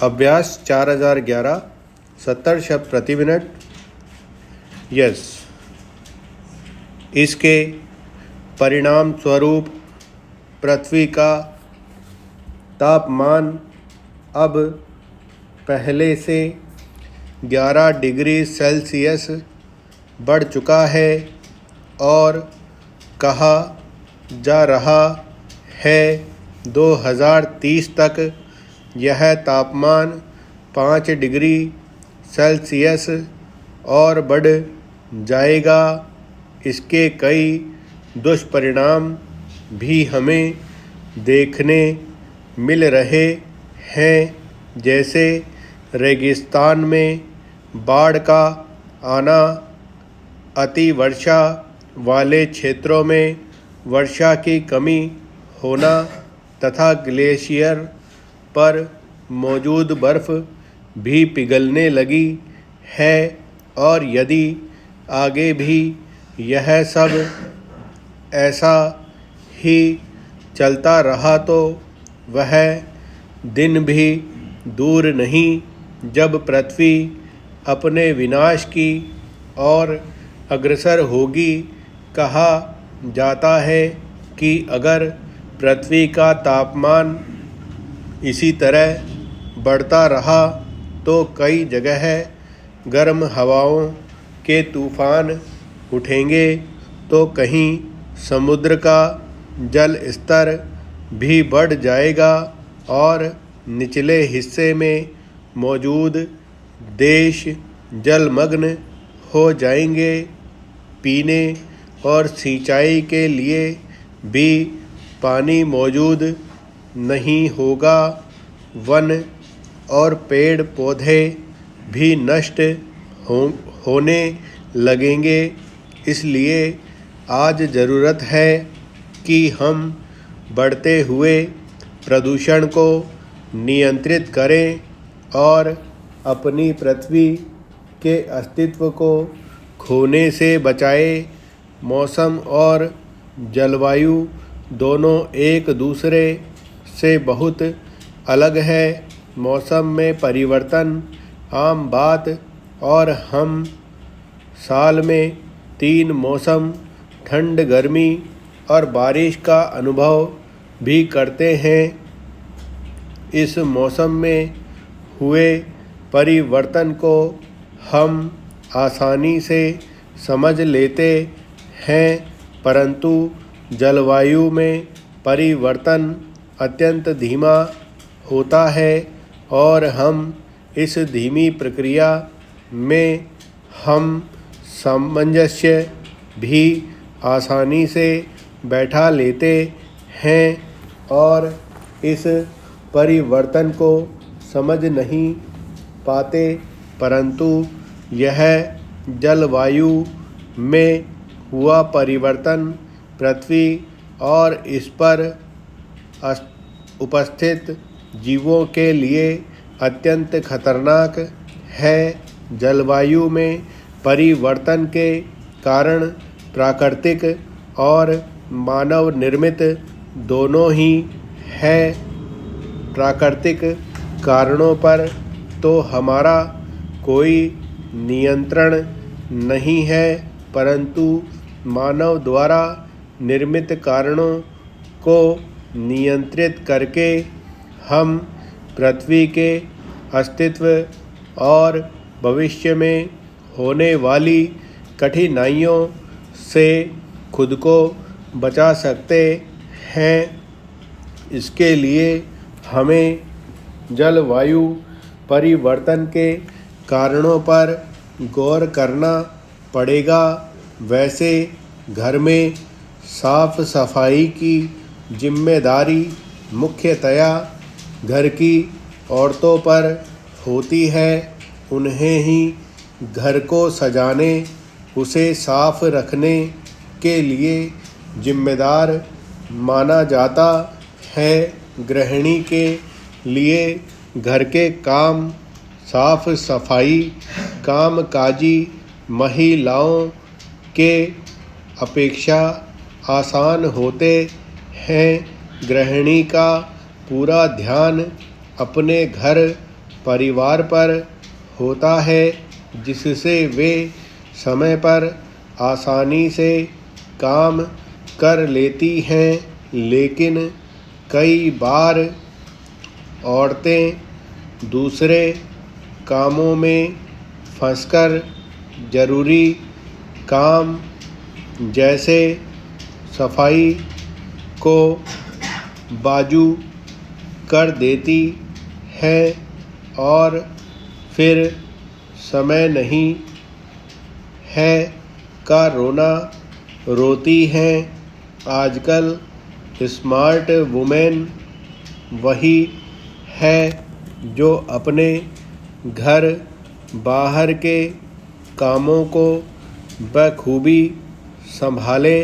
अभ्यास 4011 70 शब्द प्रति मिनट। यस, इसके परिणाम स्वरूप पृथ्वी का तापमान अब पहले से 11 डिग्री सेल्सियस बढ़ चुका है और कहा जा रहा है 2030 तक यह तापमान 5 डिग्री सेल्सियस और बढ़ जाएगा। इसके कई दुष्परिणाम भी हमें देखने मिल रहे हैं, जैसे रेगिस्तान में बाढ़ का आना, अतिवर्षा वाले क्षेत्रों में वर्षा की कमी होना तथा ग्लेशियर पर मौजूद बर्फ़ भी पिघलने लगी है। और यदि आगे भी यह सब ऐसा ही चलता रहा तो वह दिन भी दूर नहीं जब पृथ्वी अपने विनाश की ओर अग्रसर होगी। कहा जाता है कि अगर पृथ्वी का तापमान इसी तरह बढ़ता रहा तो कई जगह गर्म हवाओं के तूफान उठेंगे, तो कहीं समुद्र का जल स्तर भी बढ़ जाएगा और निचले हिस्से में मौजूद देश जलमग्न हो जाएंगे। पीने और सिंचाई के लिए भी पानी मौजूद नहीं होगा। वन और पेड़ पौधे भी नष्ट होने लगेंगे। इसलिए आज ज़रूरत है कि हम बढ़ते हुए प्रदूषण को नियंत्रित करें और अपनी पृथ्वी के अस्तित्व को खोने से बचाएं। मौसम और जलवायु दोनों एक दूसरे से बहुत अलग है। मौसम में परिवर्तन आम बात और हम साल में 3 मौसम ठंड, गर्मी और बारिश का अनुभव भी करते हैं। इस मौसम में हुए परिवर्तन को हम आसानी से समझ लेते हैं, परंतु जलवायु में परिवर्तन अत्यंत धीमा होता है और हम इस धीमी प्रक्रिया में हम सामंजस्य भी आसानी से बैठा लेते हैं और इस परिवर्तन को समझ नहीं पाते, परंतु यह जलवायु में हुआ परिवर्तन पृथ्वी और इस पर उपस्थित जीवों के लिए अत्यंत खतरनाक है। जलवायु में परिवर्तन के कारण प्राकृतिक और मानव निर्मित दोनों ही है। प्राकृतिक कारणों पर तो हमारा कोई नियंत्रण नहीं है, परंतु मानव द्वारा निर्मित कारणों को नियंत्रित करके हम पृथ्वी के अस्तित्व और भविष्य में होने वाली कठिनाइयों से खुद को बचा सकते हैं। इसके लिए हमें जलवायु परिवर्तन के कारणों पर गौर करना पड़ेगा। वैसे घर में साफ सफाई की जिम्मेदारी मुख्यतया घर की औरतों पर होती है। उन्हें ही घर को सजाने, उसे साफ रखने के लिए जिम्मेदार माना जाता है। गृहिणी के लिए घर के काम, साफ सफाई, कामकाजी महिलाओं के अपेक्षा आसान होते हैं। गृहिणी का पूरा ध्यान अपने घर परिवार पर होता है, जिससे वे समय पर आसानी से काम कर लेती हैं, लेकिन कई बार औरतें दूसरे कामों में फंसकर ज़रूरी काम जैसे सफाई को बाजू कर देती है और फिर समय नहीं है का रोना रोती हैं। आजकल स्मार्ट वुमेन वही है जो अपने घर बाहर के कामों को बखूबी संभाले